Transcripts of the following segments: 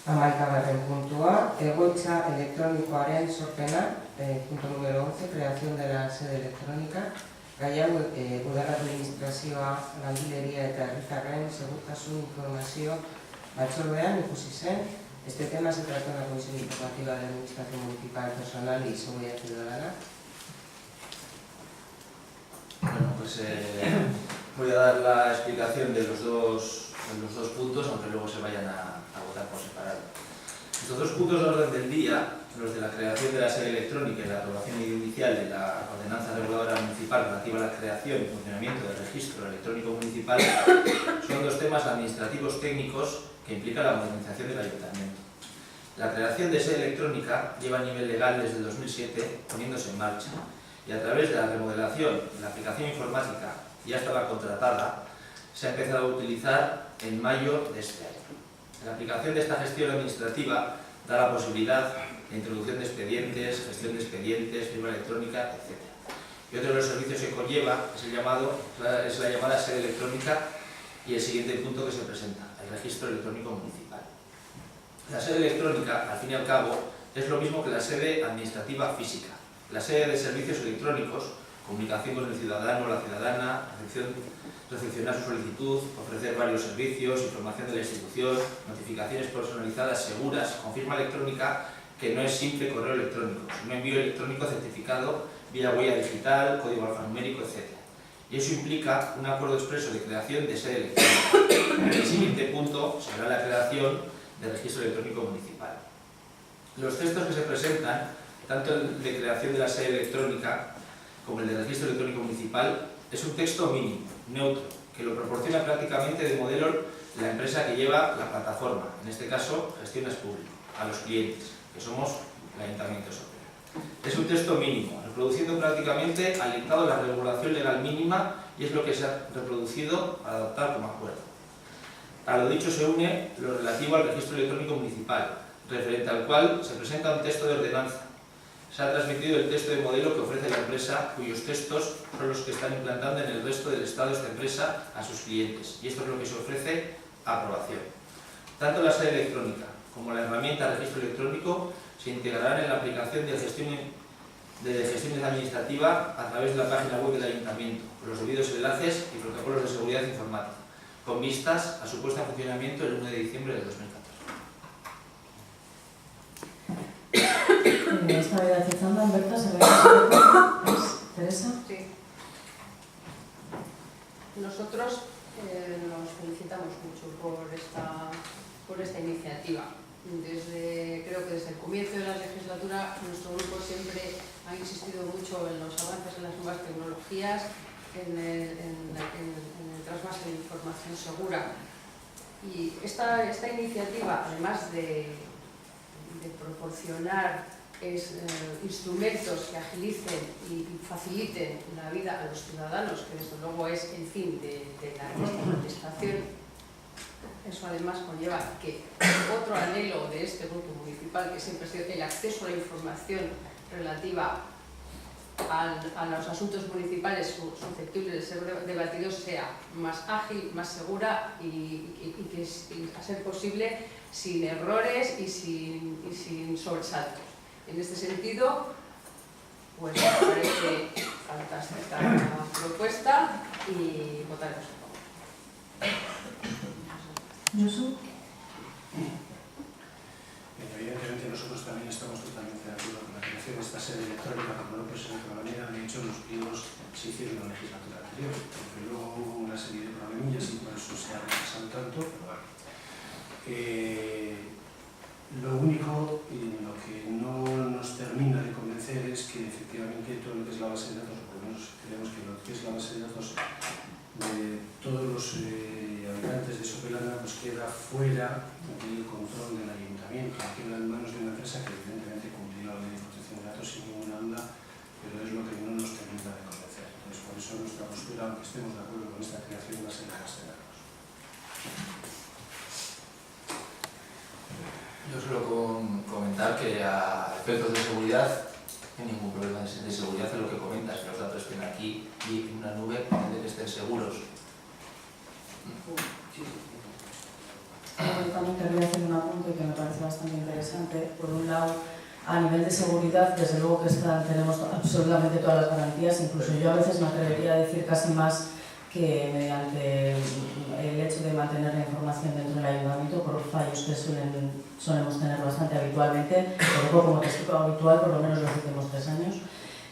Amaikagarren puntua, egoitza elektronikoaren sorpena, punto número 11, creación de la sede electrónica. Gai hau, udal administrazioa, langileria eta herritarren segurtasun informazio batzordean ikusi zen. Este tema se trata de la Comisión Informativa de la Administración Municipal Personal y Seguridad Ciudadana. Bueno, pues voy a dar la explicación de los dos puntos, aunque luego se vayan a votar por separado. Estos dos puntos de orden del día, los de la creación de la sede electrónica y la aprobación inicial de la ordenanza reguladora municipal relativa a la creación y funcionamiento del registro electrónico municipal, son dos temas administrativos técnicos que implican la modernización del ayuntamiento. La creación de sede electrónica lleva a nivel legal desde el 2007 poniéndose en marcha, y a través de la remodelación de la aplicación informática, ya estaba contratada, se ha empezado a utilizar en mayo de este año. La aplicación de esta gestión administrativa da la posibilidad de introducción de expedientes, gestión de expedientes, firma electrónica, etc. Y otro de los servicios que conlleva es la llamada sede electrónica y el siguiente punto que se presenta, el registro electrónico municipal. La sede electrónica, al fin y al cabo, es lo mismo que la sede administrativa física. La sede de servicios electrónicos, comunicación con el ciudadano o la ciudadana, recepcionar su solicitud, ofrecer varios servicios, información de la institución, notificaciones personalizadas seguras, con firma electrónica que no es simple correo electrónico, sino envío electrónico certificado vía huella digital, código alfanumérico, etc. Y eso implica un acuerdo expreso de creación de sede electrónica. En el siguiente punto será la creación del registro electrónico municipal. Los textos que se presentan, tanto el de creación de la sede electrónica como el de registro electrónico municipal, es un texto mínimo, neutro, que lo proporciona prácticamente de modelo la empresa que lleva la plataforma, en este caso Gestiones Público, a los clientes, que somos el Ayuntamiento de Sopelana. Es un texto mínimo, reproduciendo prácticamente al dictado la regulación legal mínima, y es lo que se ha reproducido para adoptar como acuerdo. A lo dicho se une lo relativo al registro electrónico municipal, referente al cual se presenta un texto de ordenanza. Se ha transmitido el texto de modelo que ofrece la empresa, cuyos textos son los que están implantando en el resto del Estado esta empresa a sus clientes, y esto es lo que se ofrece a aprobación. Tanto la sede electrónica como la herramienta registro electrónico se integrarán en la aplicación de gestiones administrativa a través de la página web del Ayuntamiento, con los debidos enlaces y protocolos de seguridad informática, con vistas a su puesta en funcionamiento el 1 de diciembre de 2014. Eztabaida Berta, ¿es Teresa? Sí. Nosotros nos felicitamos mucho por esta iniciativa. Creo que desde el comienzo de la legislatura nuestro grupo siempre ha insistido mucho en los avances en las nuevas tecnologías, en el trasvase de información segura. Y esta iniciativa, además de proporcionar instrumentos que agilicen y faciliten la vida a los ciudadanos, que desde luego es el fin de la administración, eso además conlleva que otro anhelo de este grupo municipal, que siempre ha sido el acceso a la información relativa a los asuntos municipales susceptibles de ser debatidos, sea más ágil, más segura y que a ser posible sin errores y sin sobresaltos. En este sentido, pues me parece fantástica la propuesta y votaremos a favor. ¿Josu? Evidentemente nosotros también estamos totalmente de acuerdo con la creación de esta sede electrónica, como no puede ser de otra manera. De hecho, los pliegos se hicieron en la legislatura anterior, porque luego hubo una serie de problemillas y por eso se ha retrasado tanto, pero bueno. Lo único en lo que no nos termina de convencer es que efectivamente todo lo que es la base de datos, o por lo menos creemos que lo que es la base de datos de todos los habitantes de Sopelana pues queda fuera del control del ayuntamiento, queda en manos de una empresa que evidentemente cumplirá la ley de protección de datos sin ninguna duda, pero es lo que no nos termina de convencer. Entonces por eso nuestra postura, aunque estemos de acuerdo con esta creación, va a ser la base de datos. Yo solo comentar que a efectos de seguridad no hay ningún problema de seguridad en lo que comentas, que los datos estén aquí y en una nube de que estén seguros. Comunicado también querría hacer un apunte que me parece bastante interesante. Por un lado, a nivel de seguridad, desde luego que tenemos absolutamente todas las garantías, incluso yo a veces me atrevería a decir casi más que mediante el hecho de mantener la información dentro del ayuntamiento por fallos que solemos tener bastante habitualmente, por como testigo habitual por lo menos los últimos 3 años.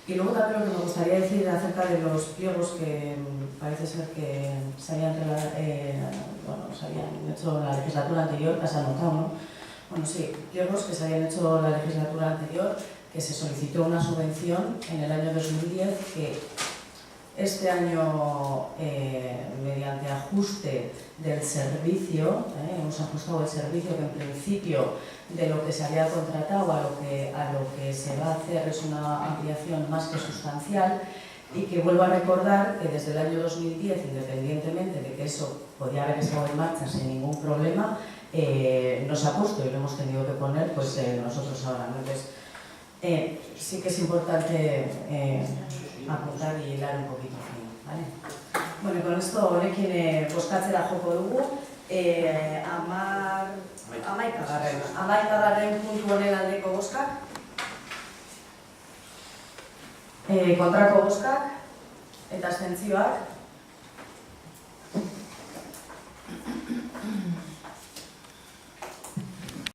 Y luego también lo que me gustaría decir acerca de los pliegos que parece ser que se habían hecho en la legislatura anterior, que se han notado, ¿no? Bueno, sí, pliegos que se habían hecho en la legislatura anterior, que se solicitó una subvención en el año 2010, que este año, mediante ajuste del servicio, hemos ajustado el servicio que en principio de lo que se había contratado a lo que se va a hacer es una ampliación más que sustancial, y que vuelvo a recordar que desde el año 2010, independientemente de que eso podía haber estado en marcha sin ningún problema, no se ha puesto y lo hemos tenido que poner pues, nosotros ahora. Entonces, sí que es importante apuntar y hilar un poquito fino, ¿vale? Bueno, con esto honekin bozkatzera joko dugu, amaikagarren puntu honen aldeko bozkak, kontrako bozkak eta abstentzioak.